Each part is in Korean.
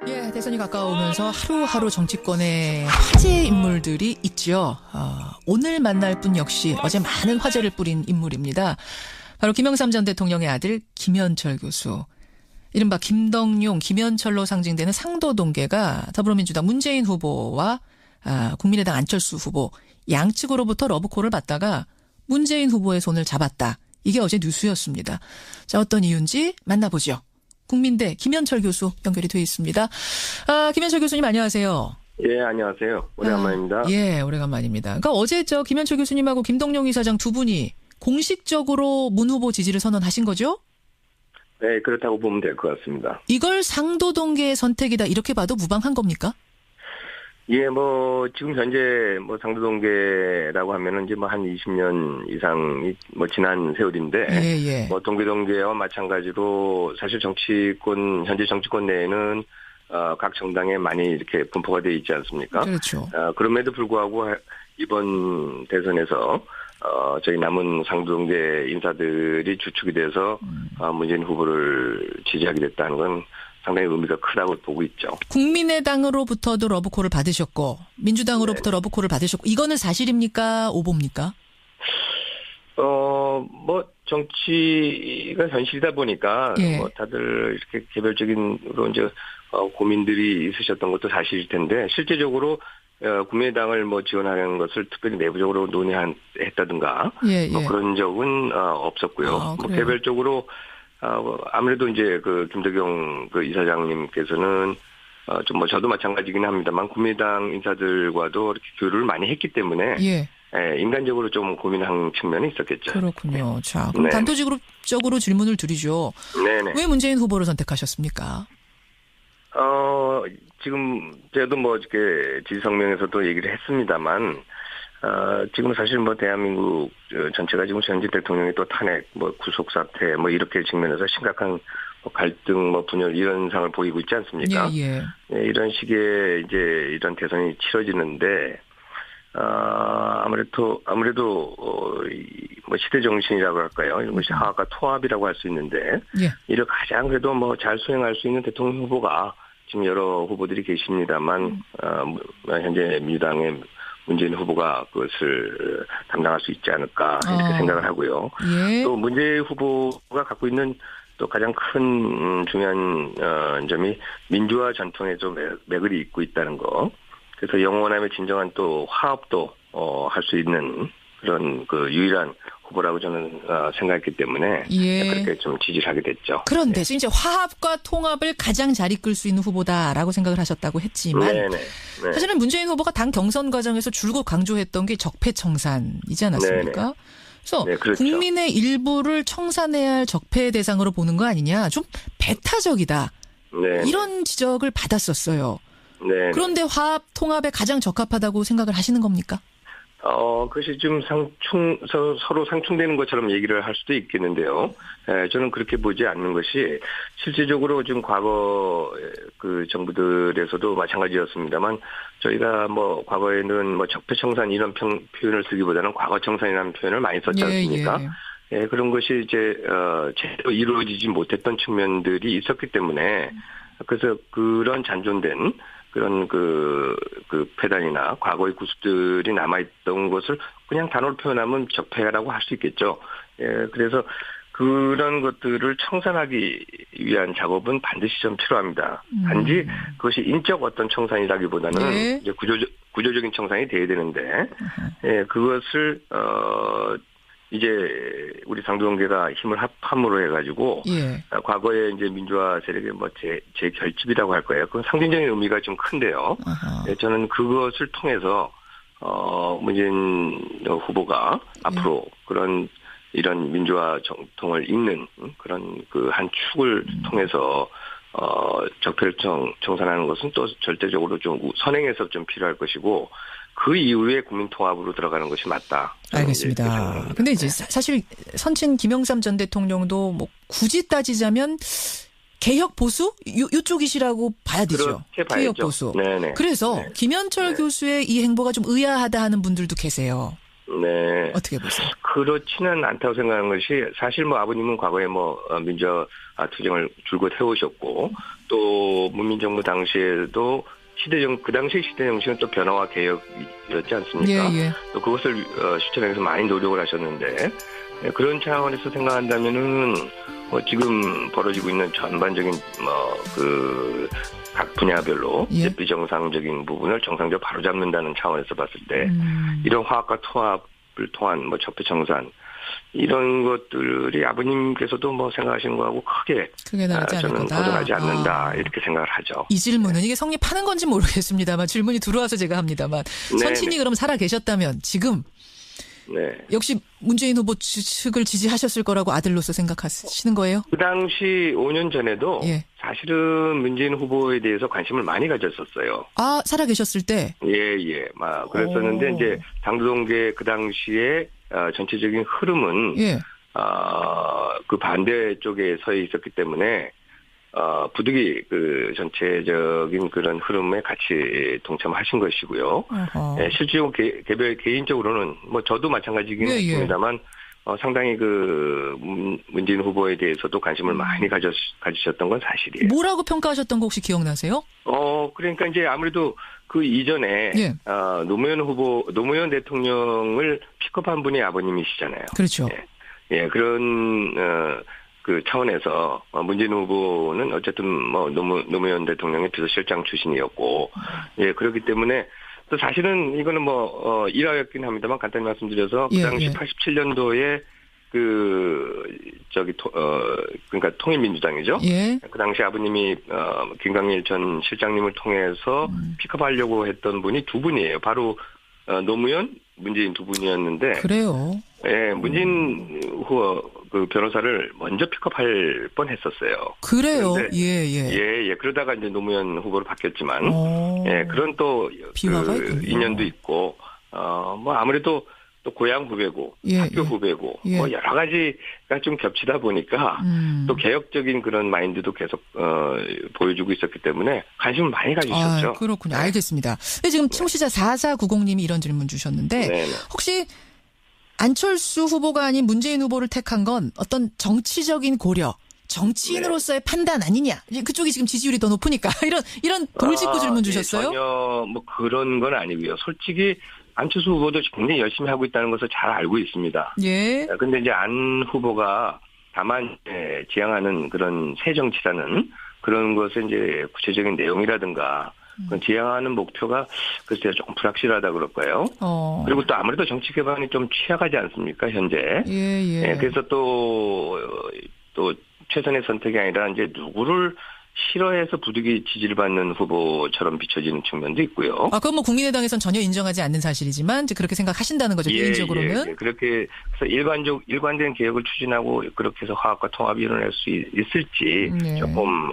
예, 대선이 가까우면서 하루하루 정치권에 화제 인물들이 있죠. 오늘 만날 분 역시 어제 많은 화제를 뿌린 인물입니다. 바로 김영삼 전 대통령의 아들 김현철 교수. 이른바 김덕용, 김현철로 상징되는 상도동계가 더불어민주당 문재인 후보와 국민의당 안철수 후보 양측으로부터 러브콜을 받다가 문재인 후보의 손을 잡았다. 이게 어제 뉴스였습니다. 자, 어떤 이유인지 만나보죠. 국민대 김현철 교수 연결이 되어 있습니다. 김현철 교수님 안녕하세요. 예, 안녕하세요. 오래간만입니다. 예, 오래간만입니다. 그러니까 어제 김현철 교수님하고 김동영 이사장 두 분이 공식적으로 문 후보 지지를 선언하신 거죠? 네, 그렇다고 보면 될 것 같습니다. 이걸 상도동계의 선택이다 이렇게 봐도 무방한 겁니까? 예, 지금 현재 상도동계라고 하면은 이제 한 20년 이상이 지난 세월인데. 예. 동계동계와 마찬가지로 사실 현재 정치권 내에는, 각 정당에 많이 이렇게 분포가 되어 있지 않습니까? 그렇죠. 그럼에도 불구하고 이번 대선에서, 저희 남은 상도동계 인사들이 주축이 돼서, 문재인 후보를 지지하게 됐다는 건 상당히 의미가 크다고 보고 있죠. 국민의당으로부터도 러브콜을 받으셨고 민주당으로부터 러브콜을 받으셨고 이거는 사실입니까? 오보입니까? 정치가 현실이다 보니까 예. 다들 이렇게 개별적인으로 이제 고민들이 있으셨던 것도 사실일 텐데 실제적으로 국민의당을 지원하는 것을 특별히 내부적으로 논의했다든가 예. 그런 적은 없었고요. 개별적으로 아무래도 이제 김덕용 이사장님께서는 저도 마찬가지긴 합니다만 국민의당 인사들과도 이렇게 교류를 많이 했기 때문에 예. 인간적으로 좀 고민한 측면이 있었겠죠. 그렇군요. 자, 그럼 단도직입적으로 질문을 드리죠. 네네. 왜 문재인 후보를 선택하셨습니까? 지금 저도 이렇게 지지성명에서도 얘기를 했습니다만. 지금 사실 대한민국 전체가 지금 현재 대통령이 또 탄핵, 구속 사태, 이렇게 측면에서 심각한 갈등, 분열 이런 상을 보이고 있지 않습니까? 예. 네, 이런 식의 이제 이런 대선이 치러지는데, 아무래도 시대 정신이라고 할까요? 이런 것이 화합과 통합이라고 할 수 있는데, 예. 이를 가장 그래도 잘 수행할 수 있는 대통령 후보가 지금 여러 후보들이 계십니다만, 현재 민주당의 문재인 후보가 그것을 담당할 수 있지 않을까 이렇게 생각을 하고요. 예. 또 문재인 후보가 갖고 있는 또 가장 큰 중요한 점이 민주화 전통에 좀 매글이 잇고 있다는 거. 그래서 영원함의 진정한 또 화합도 할 수 있는 그런 유일한 후보라고 저는 생각했기 때문에 그렇게 좀 지지를 하게 됐죠. 그런데 이제 화합과 통합을 가장 잘 이끌 수 있는 후보다라고 생각을 하셨다고 했지만 사실은 문재인 후보가 당 경선 과정에서 줄곧 강조했던 게 적폐청산이지 않았습니까? 그래서 그렇죠. 국민의 일부를 청산해야 할 적폐 대상으로 보는 거 아니냐, 좀 배타적이다. 이런 지적을 받았었어요. 그런데 화합, 통합에 가장 적합하다고 생각을 하시는 겁니까? 그것이 좀 서로 상충되는 것처럼 얘기를 할 수도 있겠는데요. 저는 그렇게 보지 않는 것이 실제적으로 지금 과거 정부들에서도 마찬가지였습니다만 저희가 과거에는 적폐청산 이런 표현을 쓰기보다는 과거청산이라는 표현을 많이 썼지 않습니까? 예, 그런 것이 이제 제대로 이루어지지 못했던 측면들이 있었기 때문에 그래서 그런 잔존된 그런 폐단이나 과거의 구습들이 남아있던 것을 그냥 단어로 표현하면 적폐라고 할 수 있겠죠. 예, 그래서 그런 것들을 청산하기 위한 작업은 반드시 좀 필요합니다. 단지 그것이 인적 어떤 청산이라기보다는 이제 구조적인 청산이 돼야 되는데, 예, 그것을, 이제 우리 상도동계가 힘을 합함으로 해가지고 과거에 이제 민주화 세력의 재결집이라고 할 거예요. 그건 상징적인 의미가 좀 큰데요. 네, 저는 그것을 통해서 문재인 후보가 앞으로 이런 민주화 정통을 잇는 그런 한 축을 통해서 적폐를 청산하는 것은 또 절대적으로 좀 선행해서 좀 필요할 것이고. 그 이후에 국민 통합으로 들어가는 것이 맞다. 알겠습니다. 근데 이제 사실 선친 김영삼 전 대통령도 굳이 따지자면 개혁 보수 요쪽이시라고 봐야 되죠. 개혁 보수. 네네. 그래서 김현철 교수의 이 행보가 좀 의아하다 하는 분들도 계세요. 네. 어떻게 보세요? 그렇지는 않다고 생각하는 것이 사실 뭐 아버님은 과거에 뭐 민주화 투쟁을 줄곧 해오셨고 또 문민정부 당시에도 그 당시 시대 정신은 또 변화와 개혁이었지 않습니까? 예. 또 그것을 실천하기 위해서 많이 노력을 하셨는데 그런 차원에서 생각한다면은 지금 벌어지고 있는 전반적인 각 분야별로 예. 비정상적인 부분을 정상적으로 바로잡는다는 차원에서 봤을 때 이런 화합과 통합을 통한 적폐청산 이런 것들이 아버님께서도 생각하시는 거하고 크게 다르지 않을 저는 거다. 벗어나지 않는다 이렇게 생각을 하죠. 이 질문은 이게 성립하는 건지 모르겠습니다만 질문이 들어와서 제가 합니다만 선친이 그럼 살아 계셨다면 지금 네. 역시 문재인 후보 측을 지지하셨을 거라고 아들로서 생각하시는 거예요? 그 당시 5년 전에도 예. 사실은 문재인 후보에 대해서 관심을 많이 가졌었어요. 아, 살아 계셨을 때? 예. 그랬었는데 이제 당도동계 그 당시에 전체적인 흐름은 예. 그 반대 쪽에 서 있었기 때문에 부득이 그 전체적인 그런 흐름에 같이 동참하신 것이고요. 예, 실제로 개인적으로는 저도 마찬가지긴 했습니다만 상당히 그 문재인 후보에 대해서도 관심을 많이 가지셨던 건 사실이에요. 뭐라고 평가하셨던 거 혹시 기억나세요? 그러니까 이제 아무래도 그 이전에 예. 노무현 대통령을 픽업한 분이 아버님이시잖아요. 그렇죠. 예, 그런 그 차원에서 문재인 후보는 어쨌든 노무현 대통령의 비서실장 출신이었고, 예, 그렇기 때문에 또 사실은 이거는 일화였긴 합니다만 간단히 말씀드려서 그 당시 87년도에 그러니까 통일민주당이죠. 예. 그 당시 아버님이 김광일 전 실장님을 통해서 픽업하려고 했던 분이 두 분이에요. 바로 노무현, 문재인 두 분이었는데. 그래요. 예, 문재인 후보 그 변호사를 먼저 픽업할 뻔했었어요. 그래요. 예. 그러다가 이제 노무현 후보로 바뀌었지만, 예, 그런 또 비화가 있군요. 인연도 있고, 아무래도 또 고향 후배고, 학교 후배고, 여러 가지가 좀 겹치다 보니까 또 개혁적인 그런 마인드도 계속 보여주고 있었기 때문에 관심을 많이 가지셨죠. 그렇군요. 알겠습니다. 근데 지금 청취자 4490님이 이런 질문 주셨는데 네네. 혹시 안철수 후보가 아닌 문재인 후보를 택한 건 어떤 정치적인 고려, 정치인으로서의 판단 아니냐? 그쪽이 지금 지지율이 더 높으니까 이런 돌직구 질문 주셨어요? 전혀 그런 건 아니고요. 솔직히 안철수 후보도 굉장히 열심히 하고 있다는 것을 잘 알고 있습니다. 예. 근데 이제 안 후보가 다만 지향하는 그런 새 정치라는 그런 것의 이제 구체적인 내용이라든가 지향하는 목표가 글쎄요 조금 불확실하다 그럴까요? 그리고 또 아무래도 정치 개방이 좀 취약하지 않습니까 현재? 예. 그래서 또 최선의 선택이 아니라 이제 누구를 싫어해서 부득이 지지를 받는 후보처럼 비춰지는 측면도 있고요. 그건 국민의당에선 전혀 인정하지 않는 사실이지만 이제 그렇게 생각하시다는 거죠. 개인적으로는. 예. 그렇게 해서 일관된 개혁을 추진하고 그렇게 해서 화합과 통합이 일어날 수 있을지 조금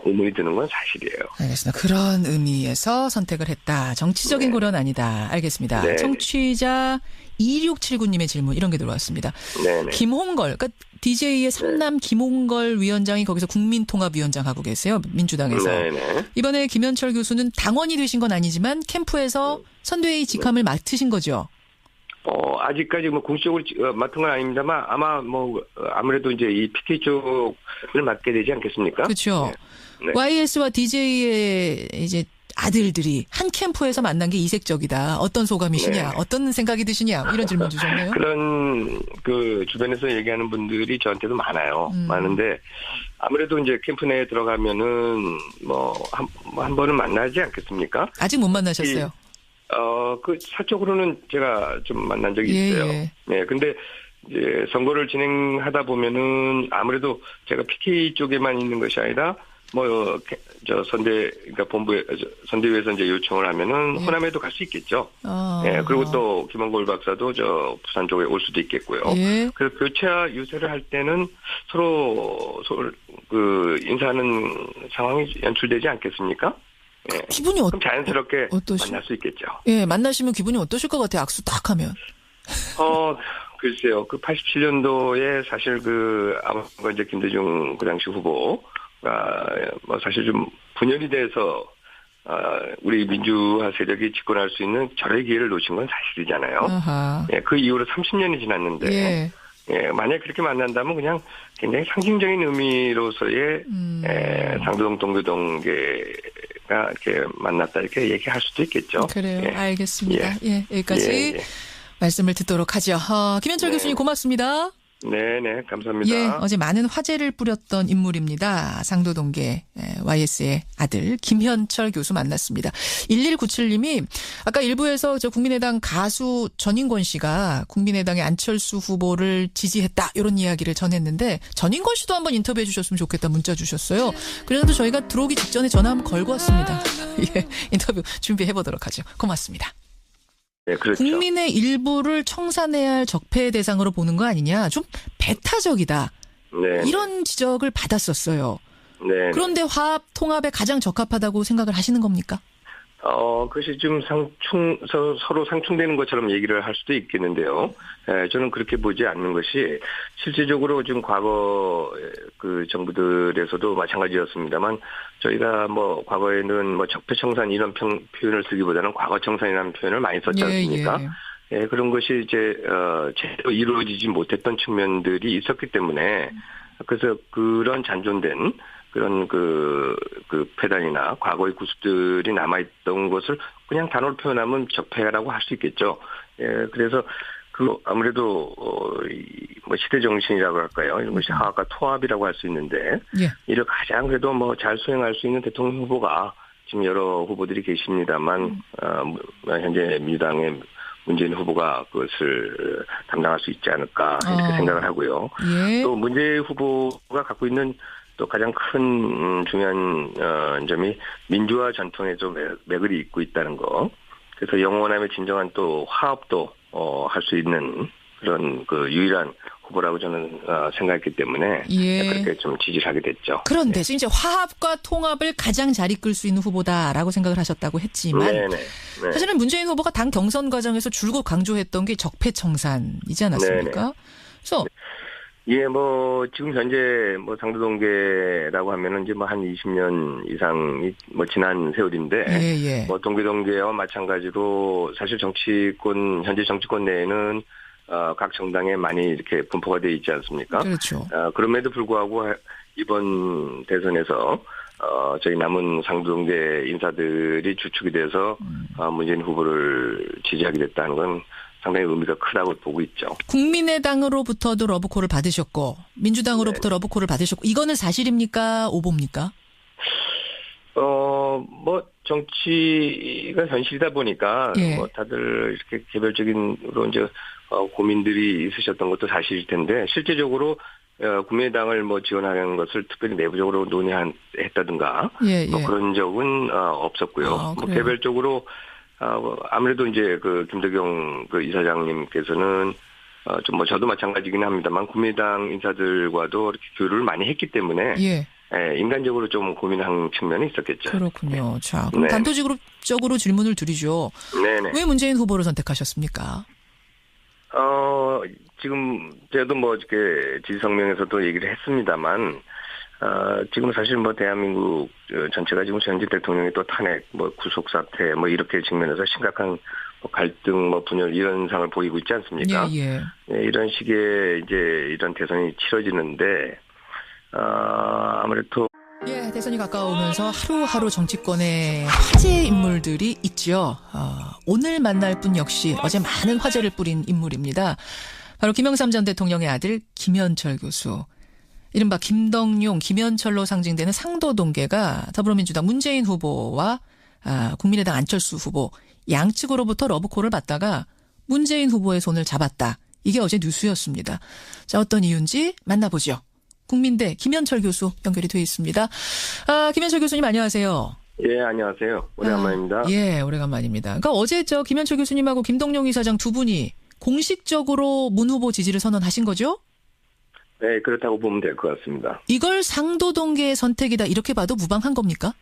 의문이 드는 건 사실이에요. 알겠습니다. 그런 의미에서 선택을 했다. 정치적인 고려는 아니다. 알겠습니다. 네. 청취자 2679님의 질문 이런 게 들어왔습니다. 네네. 김홍걸, 그러니까 DJ의 삼남 김홍걸 위원장이 거기서 국민통합위원장 하고 계세요. 민주당에서. 네네. 이번에 김현철 교수는 당원이 되신 건 아니지만 캠프에서 선대위 직함을 맡으신 거죠. 아직까지 공식적으로 맡은 건 아닙니다만 아마 아무래도 이제 이 PK 쪽을 맡게 되지 않겠습니까? 그렇죠. 네. YS와 DJ의 이제 아들들이 한 캠프에서 만난 게 이색적이다. 어떤 소감이시냐? 어떤 생각이 드시냐? 이런 질문 주셨네요. 그런 그 주변에서 얘기하는 분들이 저한테도 많아요. 많은데 아무래도 이제 캠프 내에 들어가면은 한 번은 만나지 않겠습니까? 아직 못 만나셨어요. 그 사적으로는 제가 좀 만난 적이 있어요. 네, 근데 이제 선거를 진행하다 보면은 아무래도 제가 PK 쪽에만 있는 것이 아니라 그러니까 선대위에서 이제 요청을 하면은 호남에도 갈 수 있겠죠. 예, 그리고 또 김원골 박사도 부산 쪽에 올 수도 있겠고요. 그래서 교차 유세를 할 때는 서로 그 인사하는 상황이 연출되지 않겠습니까? 예. 기분이 그럼 자연스럽게 만날 수 있겠죠. 예, 만나시면 기분이 어떠실 것 같아요? 악수 딱 하면. 글쎄요. 그 87년도에 사실 아마 이제 김대중 그 당시 후보가 사실 좀 분열이 돼서 우리 민주화 세력이 집권할 수 있는 절의 기회를 놓친 건 사실이잖아요. 아하. 예, 그 이후로 30년이 지났는데, 예. 예, 만약 그렇게 만난다면 그냥 굉장히 상징적인 의미로서의 상도동 동교동계가 이렇게 만났다 이렇게 얘기할 수도 있겠죠. 그래요. 예. 알겠습니다. 예, 여기까지 말씀을 듣도록 하죠. 김현철 교수님 고맙습니다. 네네, 감사합니다. 예, 어제 많은 화제를 뿌렸던 인물입니다. 상도동계 YS의 아들 김현철 교수 만났습니다. 1197님이 아까 일부에서 저 국민의당 가수 전인권 씨가 국민의당의 안철수 후보를 지지했다 이런 이야기를 전했는데 전인권 씨도 한번 인터뷰해 주셨으면 좋겠다 문자 주셨어요. 그래서 저희가 들어오기 직전에 전화 한번 걸고 왔습니다. 예, 인터뷰 준비해 보도록 하죠. 고맙습니다. 네, 그렇죠. 국민의 일부를 청산해야 할 적폐 대상으로 보는 거 아니냐. 좀 배타적이다. 네. 이런 지적을 받았었어요. 네. 그런데 화합, 통합에 가장 적합하다고 생각을 하시는 겁니까? 그것이 좀 서로 상충되는 것처럼 얘기를 할 수도 있겠는데요. 저는 그렇게 보지 않는 것이 실질적으로 지금 과거 그 정부들에서도 마찬가지였습니다만 저희가 뭐 과거에는 뭐 적폐청산 이런 표현을 쓰기보다는 과거청산이라는 표현을 많이 썼지 않습니까? 예, 그런 것이 이제 제대로 이루어지지 못했던 측면들이 있었기 때문에 그래서 그런 잔존된 그런 그 폐단이나 과거의 구습들이 남아있던 것을 그냥 단어로 표현하면 적폐라고 할 수 있겠죠. 예, 그래서 아무래도 뭐 시대 정신이라고 할까요? 이런 것이 화합과 통합이라고 할 수 있는데 이를 가장 그래도 뭐 잘 수행할 수 있는 대통령 후보가 지금 여러 후보들이 계십니다만 현재 민주당의 문재인 후보가 그것을 담당할 수 있지 않을까 이렇게 생각을 하고요. 예. 또 문재인 후보가 갖고 있는 또 가장 큰 중요한 점이 민주화 전통에 좀 매글이 있고 있다는 거. 그래서 영원함의 진정한 또 화합도 할 수 있는 그런 그 유일한 후보라고 저는 생각했기 때문에 그렇게 좀 지지를 하게 됐죠. 그런데 이제 화합과 통합을 가장 잘 이끌 수 있는 후보다라고 생각을 하셨다고 했지만 사실은 문재인 후보가 당 경선 과정에서 줄곧 강조했던 게 적폐청산이지 않았습니까? 그래서 예, 뭐, 지금 현재, 뭐, 상도동계라고 하면은 이제 뭐 한 20년 이상이 뭐 지난 세월인데, 뭐, 동교동계와 마찬가지로 사실 현재 정치권 내에는, 각 정당에 많이 이렇게 분포가 되어 있지 않습니까? 그렇죠. 그럼에도 불구하고 이번 대선에서, 저희 남은 상도동계 인사들이 주축이 돼서, 문재인 후보를 지지하게 됐다는 건 상당히 의미가 크다고 보고 있죠. 국민의당으로부터도 러브콜을 받으셨고 민주당으로부터 러브콜을 받으셨고 이거는 사실입니까? 오보입니까? 뭐 정치가 현실이다 보니까 뭐 다들 이렇게 개별적인으로 이제 고민들이 있으셨던 것도 사실일 텐데 실제적으로 국민의당을 뭐 지원하는 것을 특별히 내부적으로 논의했다든가 뭐 그런 적은 없었고요. 뭐 개별적으로 아무래도 이제 김덕영 이사장님께서는 좀 뭐 저도 마찬가지긴 합니다만 국민의당 인사들과도 이렇게 교류를 많이 했기 때문에 인간적으로 좀 고민한 측면이 있었겠죠. 그렇군요. 자, 그럼 단도직입적으로 질문을 드리죠. 네네. 왜 문재인 후보를 선택하셨습니까? 지금 저도 뭐 이렇게 지지성명에서도 얘기를 했습니다만. 지금 사실 뭐 대한민국 전체가 지금 현재 대통령의 또 탄핵, 뭐 구속 사태, 뭐 이렇게 측면에서 심각한 갈등, 뭐 분열 이런 상을 보이고 있지 않습니까? 이런 시기에 이제 이런 대선이 치러지는데 아무래도 대선이 가까우면서 하루하루 정치권에 화제 인물들이 있죠. 오늘 만날 분 역시 어제 많은 화제를 뿌린 인물입니다. 바로 김영삼 전 대통령의 아들 김현철 교수. 이른바 김덕용, 김현철로 상징되는 상도동계가 더불어민주당 문재인 후보와 국민의당 안철수 후보 양측으로부터 러브콜을 받다가 문재인 후보의 손을 잡았다. 이게 어제 뉴스였습니다. 자, 어떤 이유인지 만나보죠. 국민대 김현철 교수 연결이 되어 있습니다. 김현철 교수님 안녕하세요. 예, 안녕하세요. 오래간만입니다. 오래간만입니다. 그러니까 어제 김현철 교수님하고 김덕용 이사장 두 분이 공식적으로 문 후보 지지를 선언하신 거죠? 네, 그렇다고 보면 될 것 같습니다. 이걸 상도동계의 선택이다 이렇게 봐도 무방한 겁니까?